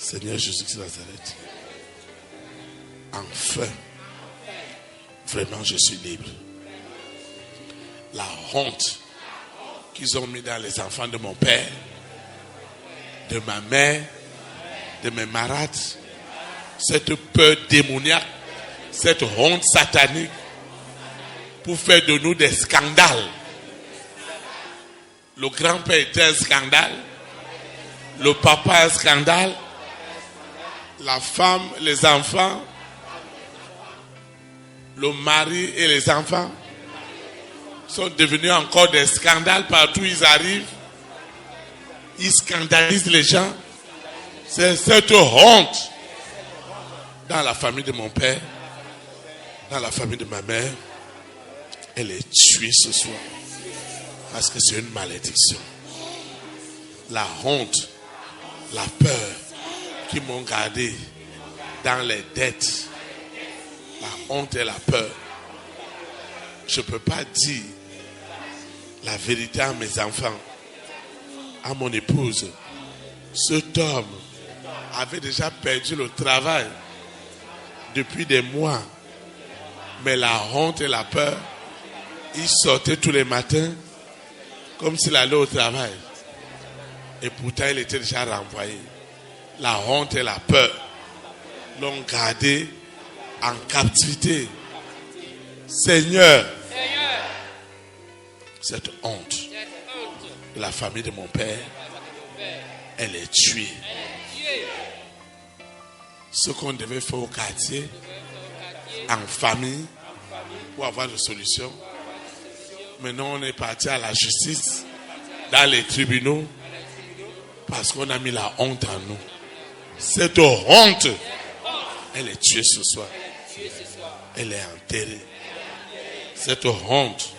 Seigneur Jésus-Christ de Nazareth, enfin, vraiment je suis libre. La honte qu'ils ont mis dans les enfants de mon père, de ma mère, de mes marades, cette peur démoniaque, cette honte satanique, pour faire de nous des scandales. Le grand-père était un scandale, le papa un scandale, la femme, les enfants, le mari et les enfants sont devenus encore des scandales partout où ils arrivent. Ils scandalisent les gens. C'est cette honte dans la famille de mon père, dans la famille de ma mère. Elle est tuée ce soir parce que c'est une malédiction. La honte, la peur qui m'ont gardé dans les dettes, la honte et la peur. Je ne peux pas dire la vérité à mes enfants, à mon épouse. Cet homme avait déjà perdu le travail depuis des mois. Mais la honte et la peur, il sortait tous les matins comme s'il allait au travail. Et pourtant, il était déjà renvoyé. La honte et la peur l'ont gardé en captivité. Seigneur, cette honte de la famille de mon père, elle est tuée. Ce qu'on devait faire au quartier, en famille, pour avoir des solutions. Maintenant, on est parti à la justice, dans les tribunaux, parce qu'on a mis la honte en nous. Cette honte, elle est tuée ce soir. Elle est enterrée. Cette honte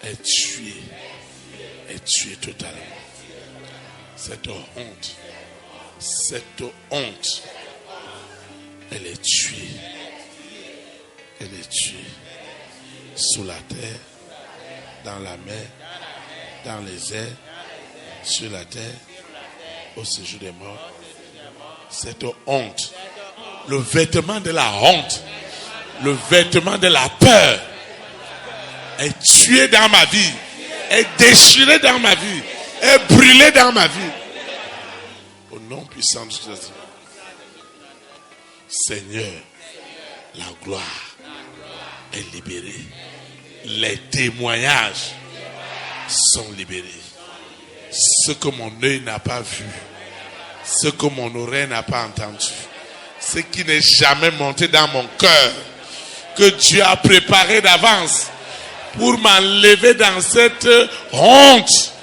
est tuée. Est tuée totalement. Cette honte, elle est tuée. Elle est tuée. Sous la terre, dans la mer, dans les airs, sur la terre, au séjour des morts. Cette honte, le vêtement de la honte, le vêtement de la peur est tué dans ma vie, est déchiré dans ma vie, est brûlé dans ma vie. Au nom puissant de Jésus. Seigneur, la gloire est libérée. Les témoignages sont libérés. Ce que mon œil n'a pas vu, ce que mon oreille n'a pas entendu, ce qui n'est jamais monté dans mon cœur, que Dieu a préparé d'avance pour m'enlever dans cette honte,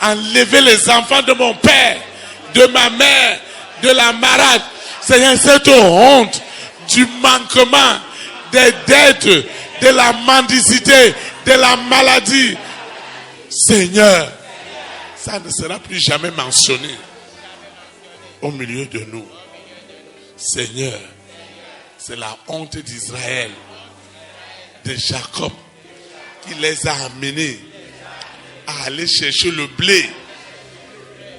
enlever les enfants de mon père, de ma mère, de la malade. Seigneur, cette honte du manquement, des dettes, de la mendicité, de la maladie. Seigneur, ça ne sera plus jamais mentionné au milieu de nous. Seigneur, c'est la honte d'Israël, de Jacob, qui les a amenés à aller chercher le blé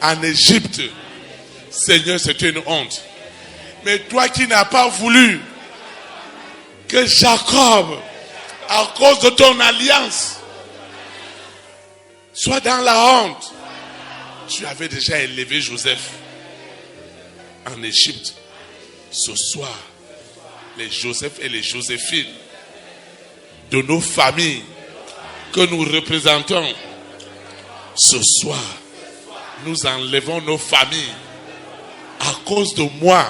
en Égypte. Seigneur, c'est une honte. Mais toi qui n'as pas voulu que Jacob, à cause de ton alliance, soit dans la honte, tu avais déjà élevé Joseph en Égypte. Ce soir, les Joseph et les Joséphines de nos familles que nous représentons, ce soir, nous enlevons nos familles à cause de moi.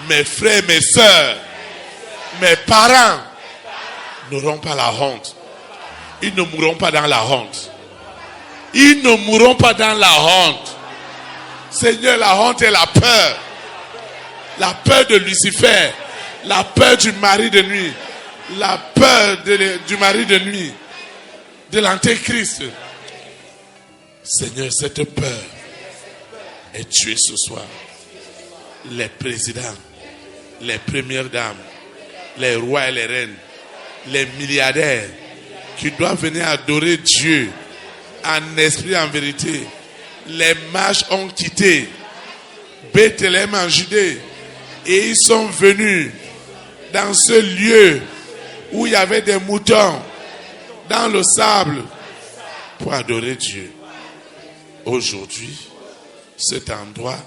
Mes frères, mes sœurs, mes parents n'auront pas la honte. Ils ne mourront pas dans la honte. Ils ne mourront pas dans la honte. Seigneur, la honte et la peur. La peur de Lucifer. La peur du mari de nuit. La peur du mari de nuit. De l'antéchrist. Seigneur, cette peur est tuée ce soir. Les présidents, les premières dames, les rois et les reines, les milliardaires qui doivent venir adorer Dieu en esprit, en vérité. Les mages ont quitté Bethléem en Judée et ils sont venus dans ce lieu où il y avait des moutons, dans le sable, pour adorer Dieu. Aujourd'hui, cet endroit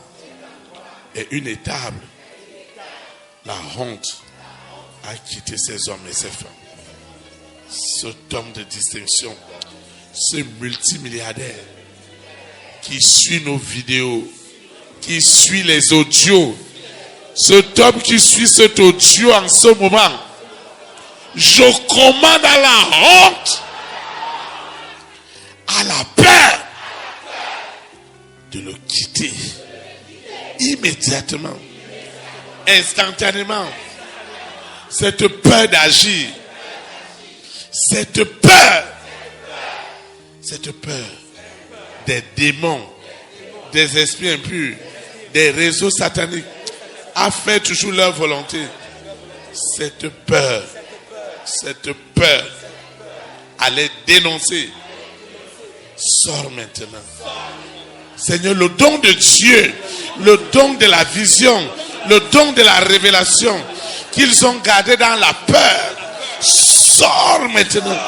est une étable. La honte a quitté ces hommes et ces femmes. Cet homme de distinction, ce multimilliardaire qui suit nos vidéos, qui suit les audios, cet homme qui suit cet audio en ce moment, je commande à la honte, à la peur, de le quitter immédiatement, instantanément. Cette peur d'agir, cette peur des démons, des esprits impurs, des réseaux sataniques, à faire toujours leur volonté. Cette peur, à les dénoncer, sort maintenant. Seigneur, le don de Dieu, le don de la vision, le don de la révélation qu'ils ont gardé dans la peur, sort maintenant.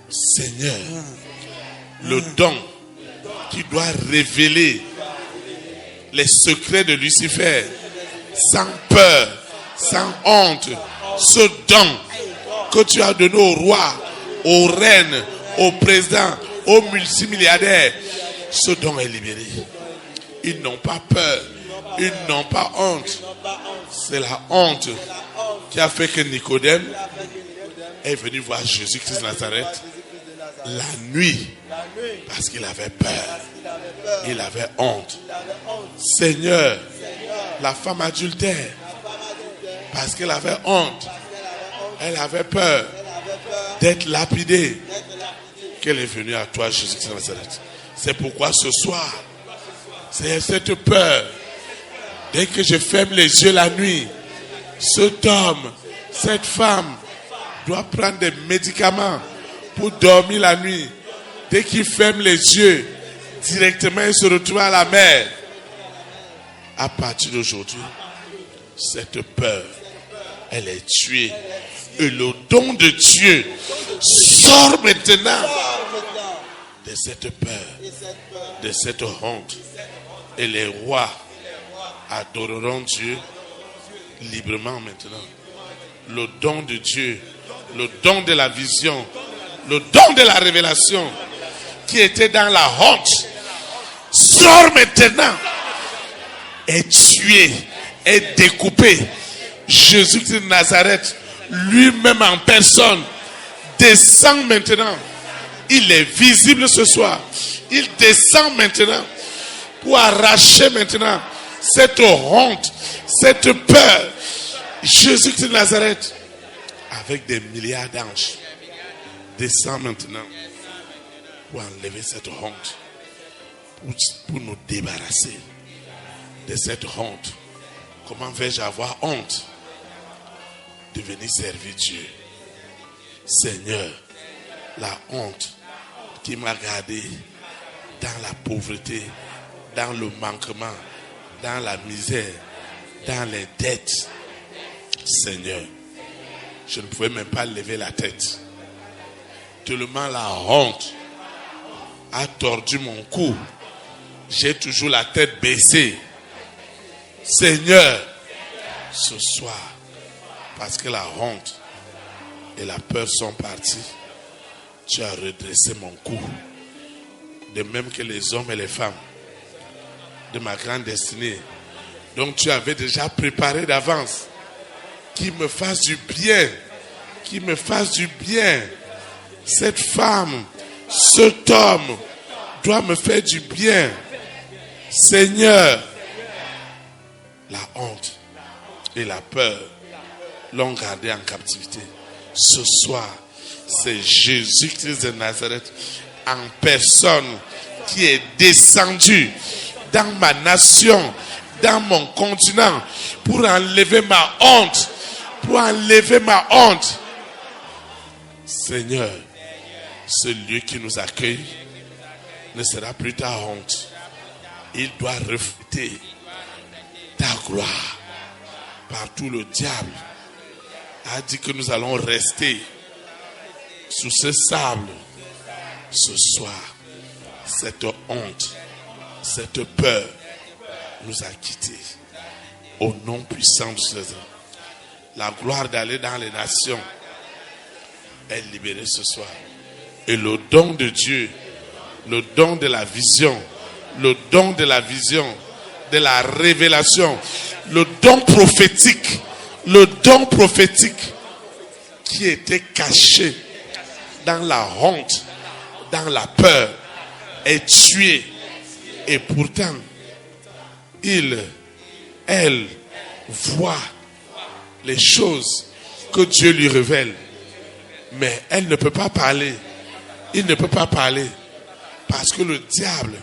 Seigneur, le don qui doit révéler les secrets de Lucifer sans peur, sans honte, ce don que tu as donné aux rois, aux reines, aux présidents, aux multimilliardaires, ce don est libéré. Ils n'ont pas peur, ils n'ont pas honte. C'est la honte qui a fait que Nicodème est venu voir Jésus-Christ de Nazareth la nuit parce qu'il avait peur, il avait honte. Seigneur, la femme adultère, parce qu'elle avait honte, elle avait peur d'être lapidée, qu'elle est venue à toi, Jésus-Christ de Nazareth. C'est pourquoi ce soir, c'est cette peur. Dès que je ferme les yeux la nuit, cet homme, cette femme doit prendre des médicaments pour dormir la nuit. Dès qu'il ferme les yeux, directement il se retrouve à la mer. À partir d'aujourd'hui, cette peur, elle est tuée. Et le don de Dieu sort maintenant de cette peur, de cette honte. Et les rois adoreront Dieu librement maintenant. Le don de Dieu, le don de la vision, le don de la révélation qui était dans la honte sort maintenant, est tué, est découpé. Jésus-Christ de Nazareth, lui-même en personne, descend maintenant. Il est visible ce soir. Il descend maintenant pour arracher maintenant cette honte, cette peur. Jésus-Christ de Nazareth, avec des milliards d'anges, descend maintenant pour enlever cette honte, pour nous débarrasser de cette honte. Comment vais-je avoir honte de venir servir Dieu? Seigneur, la honte qui m'a gardé dans la pauvreté, dans le manquement, dans la misère, dans les dettes. Seigneur, je ne pouvais même pas lever la tête. Tellement la honte a tordu mon cou. J'ai toujours la tête baissée. Seigneur, ce soir, parce que la honte et la peur sont parties, tu as redressé mon cou. De même que les hommes et les femmes de ma grande destinée. Donc tu avais déjà préparé d'avance. Qui me fasse du bien. Qui me fasse du bien. Cette femme, cet homme doit me faire du bien. Seigneur, la honte et la peur l'ont gardé en captivité. Ce soir, c'est Jésus-Christ de Nazareth en personne qui est descendu dans ma nation, dans mon continent, pour enlever ma honte, Seigneur, Ce lieu qui nous accueille ne sera plus ta honte. Il doit refléter ta gloire. Partout le diable a dit que nous allons rester sous ce sable. Ce soir, cette honte, cette peur nous a quittés. Au nom puissant de Jésus. La gloire d'aller dans les nations est libérée ce soir. Et le don de Dieu, le don de la vision, le don de la vision, de la révélation, le don prophétique qui était caché dans la honte, dans la peur, est tué. Et pourtant, elle voit les choses que Dieu lui révèle. Mais elle ne peut pas parler. Il ne peut pas parler. Parce que le diable,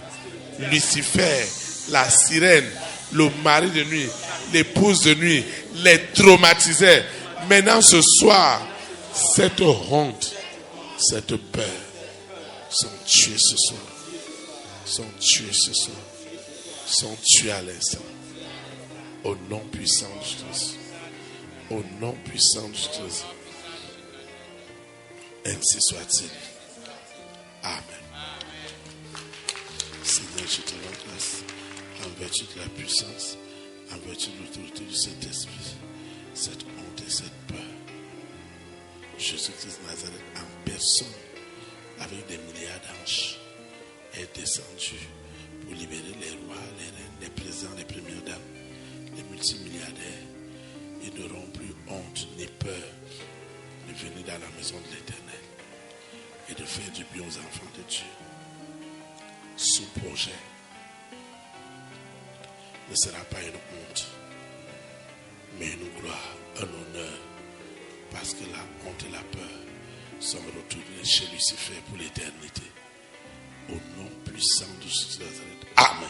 Lucifer, la sirène, le mari de nuit, l'épouse de nuit, les traumatisait. Maintenant, ce soir, cette honte, cette peur sont tuées ce soir. Sont tuées ce soir. Sont tuées à l'instant. Au nom puissant de Jésus. Au nom puissant de Jésus. Ainsi soit-il. Amen. Seigneur, je te rends grâce en vertu de la puissance, en vertu de l'autorité du Saint-Esprit, cette honte et cette peur. Jésus-Christ de Nazareth en personne, avec des milliards d'anges, est descendu pour libérer les rois, les reines, les présidents, les premières dames, les multimilliardaires. Ils n'auront plus honte ni peur de venir dans la maison de l'Éternel et de faire du bien aux enfants de Dieu. Ce projet ne sera pas une honte, mais une gloire, un honneur, parce que la honte et la peur sont retournées chez Lucifer pour l'éternité. Au nom puissant de Jésus de Nazareth. Amen.